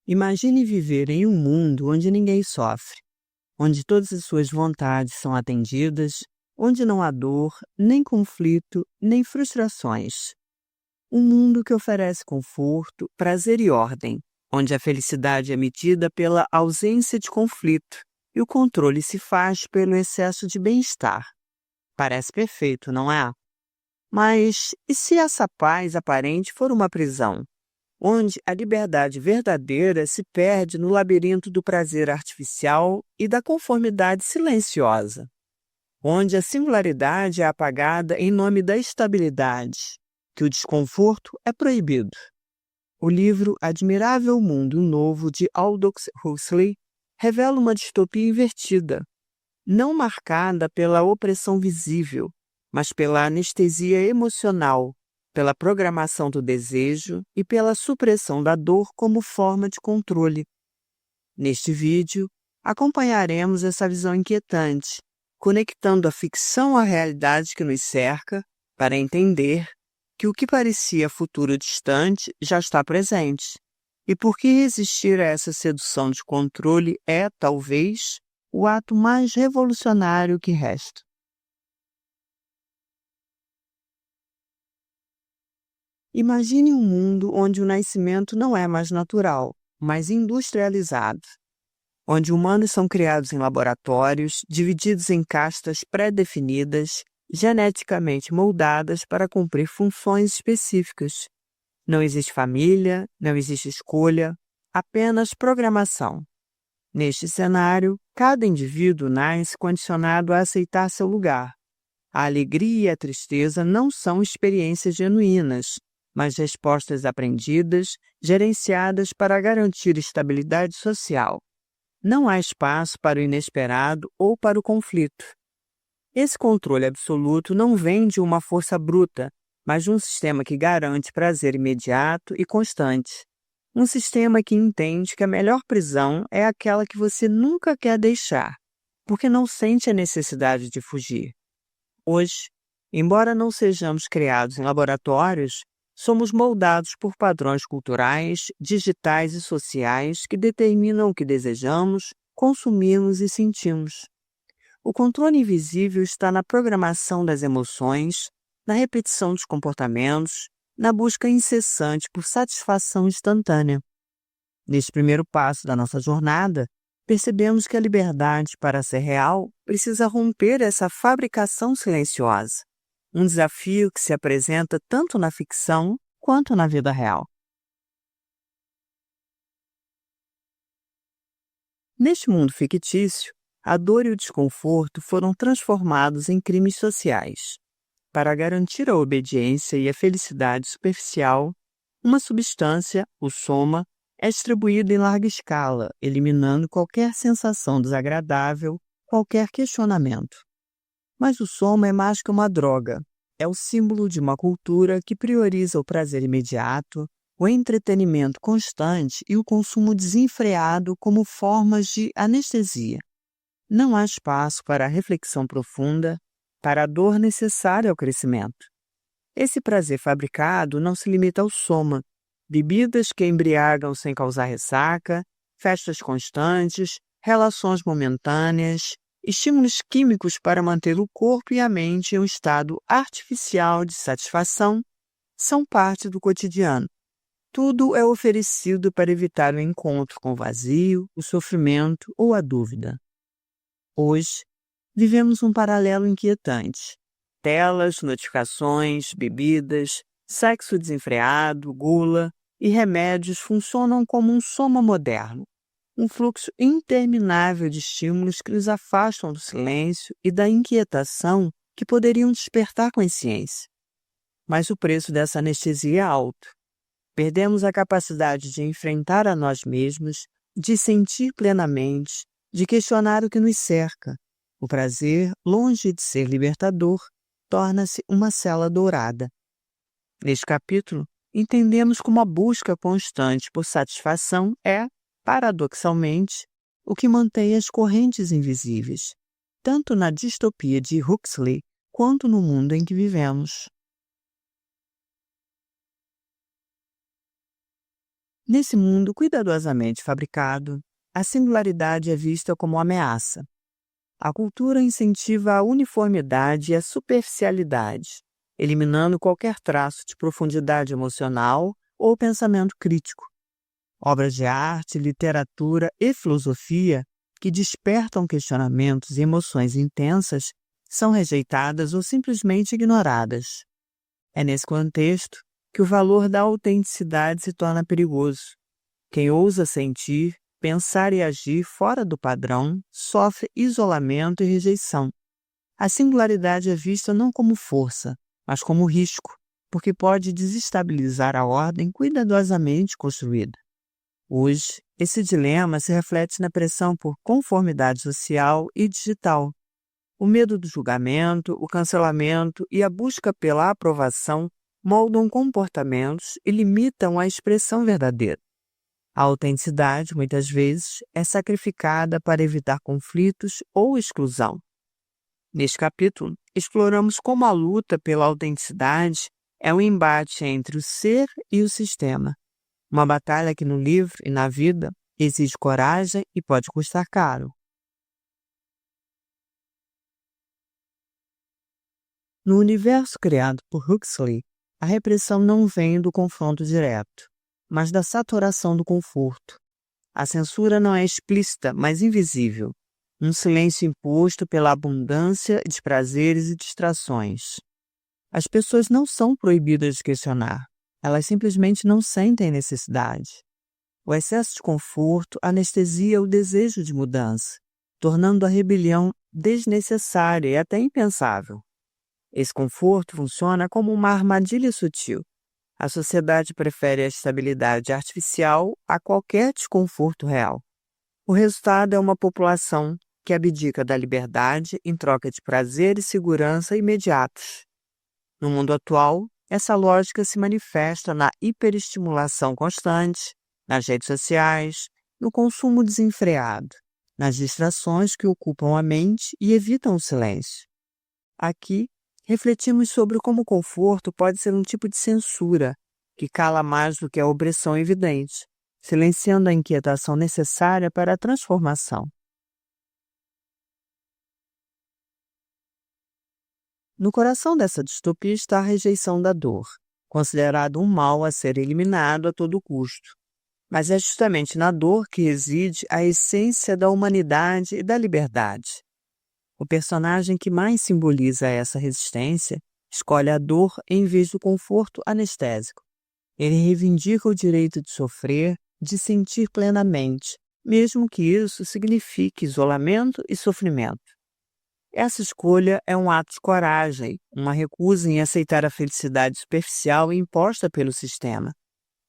Imagine viver em um mundo onde ninguém sofre, onde todas as suas vontades são atendidas, onde não há dor, nem conflito, nem frustrações. Um mundo que oferece conforto, prazer e ordem, onde a felicidade é medida pela ausência de conflito e o controle se faz pelo excesso de bem-estar. Parece perfeito, não é? Mas e se essa paz aparente for uma prisão? Onde a liberdade verdadeira se perde no labirinto do prazer artificial e da conformidade silenciosa, onde a singularidade é apagada em nome da estabilidade, que o desconforto é proibido. O livro Admirável Mundo Novo de Aldous Huxley revela uma distopia invertida, não marcada pela opressão visível, mas pela anestesia emocional, pela programação do desejo e pela supressão da dor como forma de controle. Neste vídeo, acompanharemos essa visão inquietante, conectando a ficção à realidade que nos cerca, para entender que o que parecia futuro distante já está presente, e por que resistir a essa sedução de controle é, talvez, o ato mais revolucionário que resta. Imagine um mundo onde o nascimento não é mais natural, mas industrializado, onde humanos são criados em laboratórios, divididos em castas pré-definidas, geneticamente moldadas para cumprir funções específicas. Não existe família, não existe escolha, apenas programação. Neste cenário, cada indivíduo nasce condicionado a aceitar seu lugar. A alegria e a tristeza não são experiências genuínas, mas respostas aprendidas, gerenciadas para garantir estabilidade social. Não há espaço para o inesperado ou para o conflito. Esse controle absoluto não vem de uma força bruta, mas de um sistema que garante prazer imediato e constante. Um sistema que entende que a melhor prisão é aquela que você nunca quer deixar, porque não sente a necessidade de fugir. Hoje, embora não sejamos criados em laboratórios, somos moldados por padrões culturais, digitais e sociais que determinam o que desejamos, consumimos e sentimos. O controle invisível está na programação das emoções, na repetição dos comportamentos, na busca incessante por satisfação instantânea. Neste primeiro passo da nossa jornada, percebemos que a liberdade, para ser real, precisa romper essa fabricação silenciosa. Um desafio que se apresenta tanto na ficção quanto na vida real. Neste mundo fictício, a dor e o desconforto foram transformados em crimes sociais. Para garantir a obediência e a felicidade superficial, uma substância, o soma, é distribuído em larga escala, eliminando qualquer sensação desagradável, qualquer questionamento. Mas o soma é mais que uma droga. É o símbolo de uma cultura que prioriza o prazer imediato, o entretenimento constante e o consumo desenfreado como formas de anestesia. Não há espaço para a reflexão profunda, para a dor necessária ao crescimento. Esse prazer fabricado não se limita ao soma. Bebidas que embriagam sem causar ressaca, festas constantes, relações momentâneas, estímulos químicos para manter o corpo e a mente em um estado artificial de satisfação são parte do cotidiano. Tudo é oferecido para evitar o encontro com o vazio, o sofrimento ou a dúvida. Hoje, vivemos um paralelo inquietante. Telas, notificações, bebidas, sexo desenfreado, gula e remédios funcionam como um soma moderno. Um fluxo interminável de estímulos que nos afastam do silêncio e da inquietação que poderiam despertar consciência. Mas o preço dessa anestesia é alto. Perdemos a capacidade de enfrentar a nós mesmos, de sentir plenamente, de questionar o que nos cerca. O prazer, longe de ser libertador, torna-se uma cela dourada. Neste capítulo, entendemos como a busca constante por satisfação é, paradoxalmente, o que mantém as correntes invisíveis, tanto na distopia de Huxley quanto no mundo em que vivemos. Nesse mundo cuidadosamente fabricado, a singularidade é vista como ameaça. A cultura incentiva a uniformidade e a superficialidade, eliminando qualquer traço de profundidade emocional ou pensamento crítico. Obras de arte, literatura e filosofia que despertam questionamentos e emoções intensas são rejeitadas ou simplesmente ignoradas. É nesse contexto que o valor da autenticidade se torna perigoso. Quem ousa sentir, pensar e agir fora do padrão sofre isolamento e rejeição. A singularidade é vista não como força, mas como risco, porque pode desestabilizar a ordem cuidadosamente construída. Hoje, esse dilema se reflete na pressão por conformidade social e digital. O medo do julgamento, o cancelamento e a busca pela aprovação moldam comportamentos e limitam a expressão verdadeira. A autenticidade, muitas vezes, é sacrificada para evitar conflitos ou exclusão. Neste capítulo, exploramos como a luta pela autenticidade é um embate entre o ser e o sistema. Uma batalha que no livro e na vida exige coragem e pode custar caro. No universo criado por Huxley, a repressão não vem do confronto direto, mas da saturação do conforto. A censura não é explícita, mas invisível. Um silêncio imposto pela abundância de prazeres e distrações. As pessoas não são proibidas de questionar. Elas simplesmente não sentem necessidade. O excesso de conforto anestesia o desejo de mudança, tornando a rebelião desnecessária e até impensável. Esse conforto funciona como uma armadilha sutil. A sociedade prefere a estabilidade artificial a qualquer desconforto real. O resultado é uma população que abdica da liberdade em troca de prazer e segurança imediatos. No mundo atual, essa lógica se manifesta na hiperestimulação constante, nas redes sociais, no consumo desenfreado, nas distrações que ocupam a mente e evitam o silêncio. Aqui, refletimos sobre como o conforto pode ser um tipo de censura que cala mais do que a opressão evidente, silenciando a inquietação necessária para a transformação. No coração dessa distopia está a rejeição da dor, considerado um mal a ser eliminado a todo custo. Mas é justamente na dor que reside a essência da humanidade e da liberdade. O personagem que mais simboliza essa resistência escolhe a dor em vez do conforto anestésico. Ele reivindica o direito de sofrer, de sentir plenamente, mesmo que isso signifique isolamento e sofrimento. Essa escolha é um ato de coragem, uma recusa em aceitar a felicidade superficial imposta pelo sistema.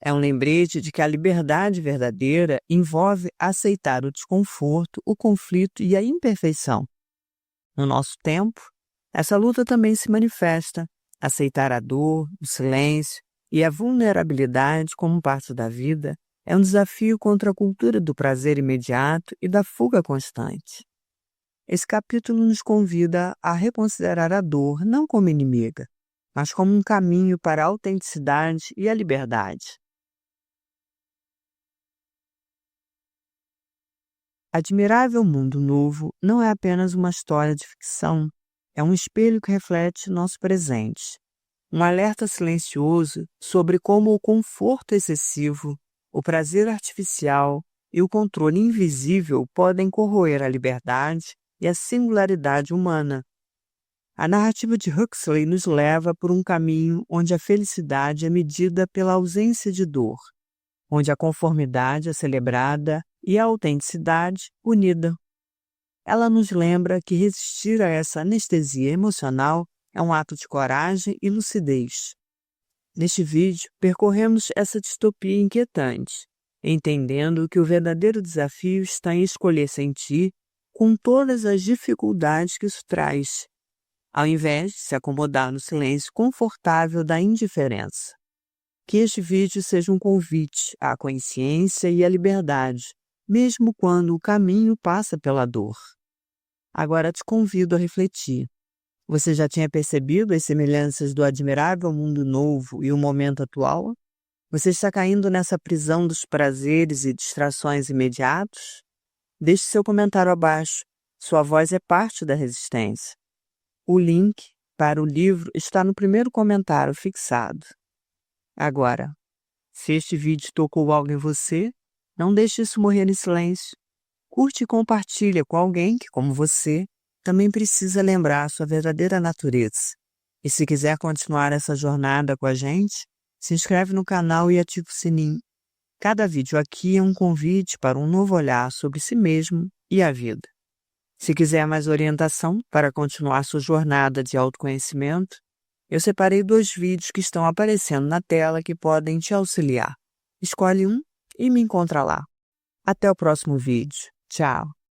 É um lembrete de que a liberdade verdadeira envolve aceitar o desconforto, o conflito e a imperfeição. No nosso tempo, essa luta também se manifesta. Aceitar a dor, o silêncio e a vulnerabilidade como parte da vida é um desafio contra a cultura do prazer imediato e da fuga constante. Esse capítulo nos convida a reconsiderar a dor não como inimiga, mas como um caminho para a autenticidade e a liberdade. Admirável Mundo Novo não é apenas uma história de ficção, é um espelho que reflete nosso presente. Um alerta silencioso sobre como o conforto excessivo, o prazer artificial e o controle invisível podem corroer a liberdade e a singularidade humana. A narrativa de Huxley nos leva por um caminho onde a felicidade é medida pela ausência de dor, onde a conformidade é celebrada e a autenticidade unida. Ela nos lembra que resistir a essa anestesia emocional é um ato de coragem e lucidez. Neste vídeo, percorremos essa distopia inquietante, entendendo que o verdadeiro desafio está em escolher sentir com todas as dificuldades que isso traz, ao invés de se acomodar no silêncio confortável da indiferença. Que este vídeo seja um convite à consciência e à liberdade, mesmo quando o caminho passa pela dor. Agora te convido a refletir. Você já tinha percebido as semelhanças do admirável mundo novo e o momento atual? Você está caindo nessa prisão dos prazeres e distrações imediatos? Deixe seu comentário abaixo. Sua voz é parte da resistência. O link para o livro está no primeiro comentário fixado. Agora, se este vídeo tocou algo em você, não deixe isso morrer em silêncio. Curte e compartilha com alguém que, como você, também precisa lembrar sua verdadeira natureza. E se quiser continuar essa jornada com a gente, se inscreve no canal e ativa o sininho. Cada vídeo aqui é um convite para um novo olhar sobre si mesmo e a vida. Se quiser mais orientação para continuar sua jornada de autoconhecimento, eu separei 2 vídeos que estão aparecendo na tela que podem te auxiliar. Escolhe um e me encontra lá. Até o próximo vídeo. Tchau!